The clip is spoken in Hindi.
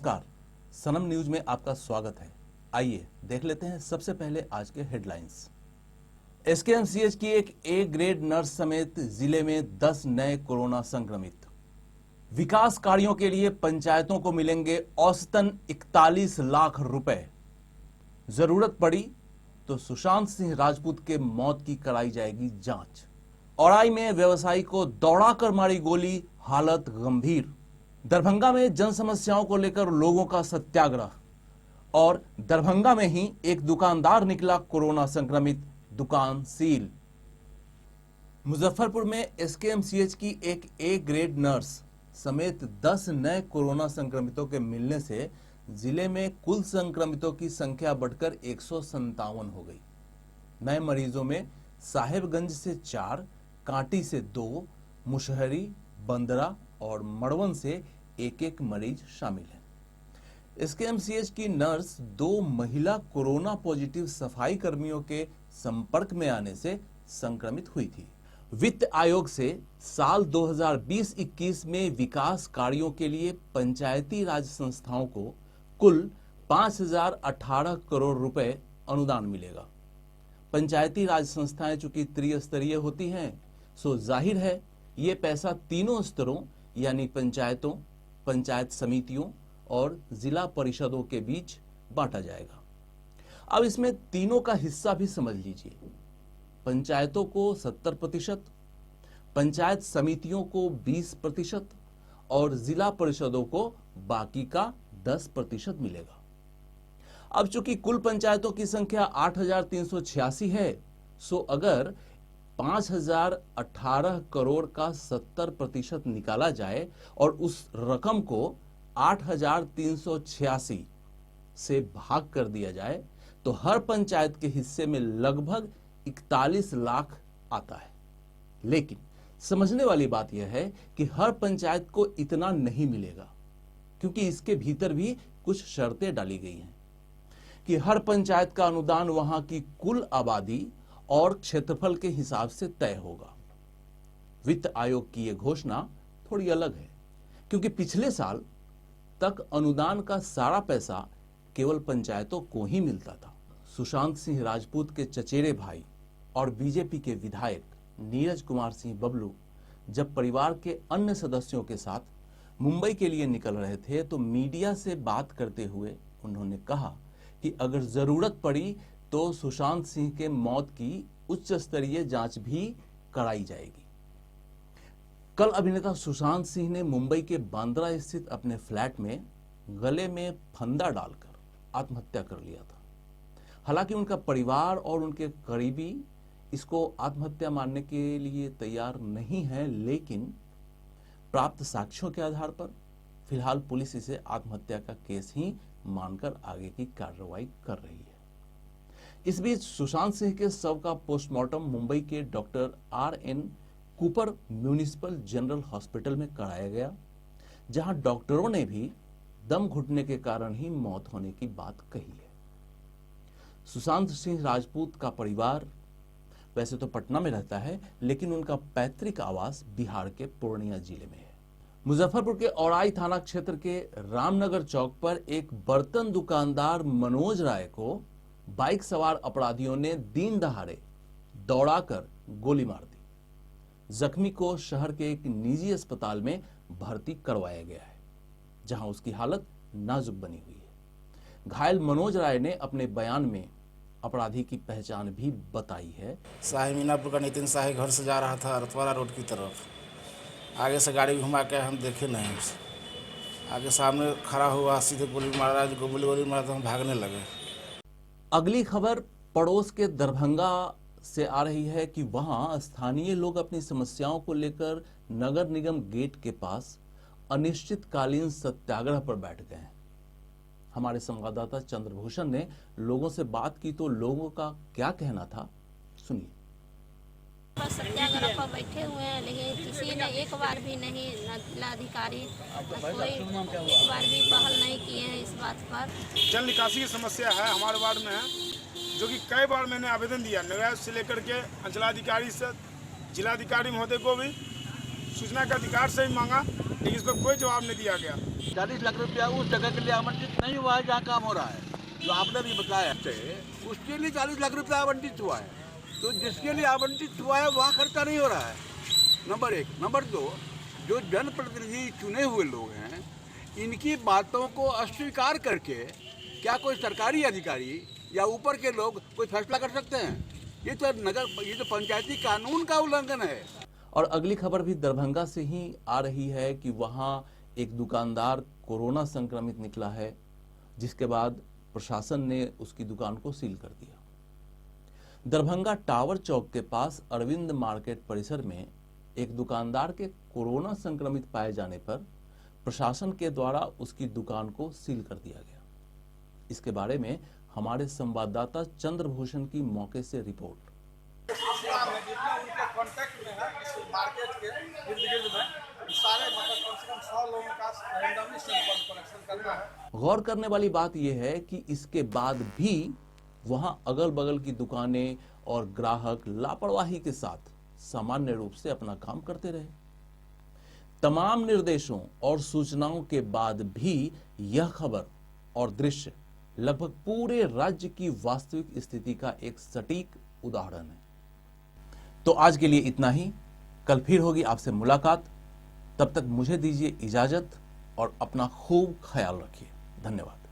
नमस्कार, सनम न्यूज में आपका स्वागत है। आइए देख लेते हैं सबसे पहले आज के हेडलाइंस। एसकेएमसीएच की एक ए ग्रेड नर्स समेत जिले में 10 नए कोरोना संक्रमित। विकास कार्यों के लिए पंचायतों को मिलेंगे औसतन 41 लाख रुपए। जरूरत पड़ी तो सुशांत सिंह राजपूत के मौत की कराई जाएगी जांच। औराई में व्यवसायी को दौड़ाकर मारी गोली, हालत गंभीर। दरभंगा में जन समस्याओं को लेकर लोगों का सत्याग्रह। और दरभंगा में ही एक दुकानदार निकला कोरोना संक्रमित, दुकान सील। मुजफ्फरपुर में एसकेएमसीएच की एक ए ग्रेड नर्स समेत 10 नए कोरोना संक्रमितों के मिलने से जिले में कुल संक्रमितों की संख्या बढ़कर 157 हो गई। नए मरीजों में साहेबगंज से 4, कांटी से 2, मुशहरी, बंदरा और मड़वन से एक मरीज शामिल है। एसकेएमसीएच की नर्स 2 महिला कोरोना पॉजिटिव सफाई कर्मियों के संपर्क में आने से संक्रमित हुई थी। वित्त आयोग से साल 2020-21 में विकास कार्यों के लिए पंचायती राज संस्थाओं को कुल 5018 करोड़ रुपए अनुदान मिलेगा। पंचायती राज संस्थाएं चूंकि त्रिस्तरीय होती हैं, सो जाहिर है ये पैसा तीनों स्तरों यानी पंचायतों, पंचायत समितियों और जिला परिषदों के बीच बांटा जाएगा। अब इसमें तीनों का हिस्सा भी समझ लीजिए। पंचायतों को 70%, पंचायत समितियों को 20% और जिला परिषदों को बाकी का 10% मिलेगा। अब चूंकि कुल पंचायतों की संख्या 8386 है, सो अगर 5018 करोड़ का 70% निकाला जाए और उस रकम को 8386 से भाग कर दिया जाए तो हर पंचायत के हिस्से में लगभग 41 लाख आता है। लेकिन समझने वाली बात यह है कि हर पंचायत को इतना नहीं मिलेगा, क्योंकि इसके भीतर भी कुछ शर्तें डाली गई हैं कि हर पंचायत का अनुदान वहां की कुल आबादी और क्षेत्रफल के हिसाब से तय होगा। वित्त आयोग की यह घोषणा थोड़ी अलग है, क्योंकि पिछले साल तक अनुदान का सारा पैसा केवल पंचायतों को ही मिलता था। सुशांत सिंह राजपूत के चचेरे भाई और बीजेपी के विधायक नीरज कुमार सिंह बबलू जब परिवार के अन्य सदस्यों के साथ मुंबई के लिए निकल रहे थे तो मीडिया से बात करते हुए उन्होंने कहा कि अगर जरूरत पड़ी तो सुशांत सिंह के मौत की उच्च स्तरीय जांच भी कराई जाएगी। कल अभिनेता सुशांत सिंह ने मुंबई के बांद्रा स्थित अपने फ्लैट में गले में फंदा डालकर आत्महत्या कर लिया था। हालांकि उनका परिवार और उनके करीबी इसको आत्महत्या मानने के लिए तैयार नहीं है, लेकिन प्राप्त साक्ष्यों के आधार पर फिलहाल पुलिस इसे आत्महत्या का केस ही मानकर आगे की कार्रवाई कर रही है। इस बीच सुशांत सिंह के शव का पोस्टमार्टम मुंबई के doctor RN Cooper municipal general hospital में कराया गया, जहां डॉक्टरों ने भी दम घुटने के कारण ही मौत होने की बात कही है। सुशांत सिंह राजपूत का परिवार वैसे तो पटना में रहता है, लेकिन उनका पैतृक आवास बिहार के पूर्णिया जिले में है। मुजफ्फरपुर के औराई थाना क्षेत्र के रामनगर चौक पर एक बर्तन दुकानदार मनोज राय को बाइक सवार अपराधियों ने दिन दहाड़े दौड़ाकर गोली मार दी। जख्मी को शहर के एक निजी अस्पताल में भर्ती करवाया गया है, जहां उसकी हालत नाजुक बनी हुई है। घायल मनोज राय ने अपने बयान में अपराधी की पहचान भी बताई है। शाही मीनापुर का नितिन शाही घर से जा रहा था रतवाड़ा रोड की तरफ। आगे से गाड़ी घुमा के हम देखे नहीं, आगे सामने खड़ा हुआ, सीधे गोली मारा, गोली मारा तो हम भागने लगे। अगली खबर पड़ोस के दरभंगा से आ रही है कि वहां स्थानीय लोग अपनी समस्याओं को लेकर नगर निगम गेट के पास अनिश्चितकालीन सत्याग्रह पर बैठ गए हैं। हमारे संवाददाता चंद्रभूषण ने लोगों से बात की तो लोगों का क्या कहना था, सुनिए। सत्याग्रह पर बैठे हुए हैं, लेकिन किसी ने एक बार भी नहीं, न जिलाधिकारी कोई एक बार भी पहल नहीं किए हैं इस बात पर। जल निकासी की समस्या है हमारे वार्ड में है, जो कि कई बार मैंने आवेदन दिया नगर से लेकर के अंचलाधिकारी से जिलाधिकारी महोदय को भी, सूचना का अधिकार से ही मांगा, लेकिन इस पर कोई जवाब नहीं दिया गया। 40 लाख रुपया उस जगह के लिए आवंटित नहीं हुआ है जहाँ काम हो रहा है, जो आपने भी बताया है, उसके लिए 40 लाख रुपया आवंटित हुआ है। तो जिसके लिए आवंटित हुआ है वहाँ खर्चा नहीं हो रहा है, नंबर 1। नंबर 2, जो जनप्रतिनिधि चुने हुए लोग हैं, इनकी बातों को अस्वीकार करके क्या कोई सरकारी अधिकारी या ऊपर के लोग कोई फैसला कर सकते हैं? ये तो पंचायती कानून का उल्लंघन है। और अगली खबर भी दरभंगा से ही आ रही है कि वहां एक दुकानदार कोरोना संक्रमित निकला है, जिसके बाद प्रशासन ने उसकी दुकान को सील कर दिया। दरभंगा टावर चौक के पास अरविंद मार्केट परिसर में एक दुकानदार के कोरोना संक्रमित पाए जाने पर प्रशासन के द्वारा उसकी दुकान को सील कर दिया गया। इसके बारे में हमारे संवाददाता चंद्रभूषण की मौके से रिपोर्ट। गौर करने वाली बात यह है कि इसके बाद भी वहां अगल बगल की दुकानें और ग्राहक लापरवाही के साथ सामान्य रूप से अपना काम करते रहे। तमाम निर्देशों और सूचनाओं के बाद भी यह खबर और दृश्य लगभग पूरे राज्य की वास्तविक स्थिति का एक सटीक उदाहरण है। तो आज के लिए इतना ही। कल फिर होगी आपसे मुलाकात। तब तक मुझे दीजिए इजाजत और अपना खूब ख्याल रखिए। धन्यवाद।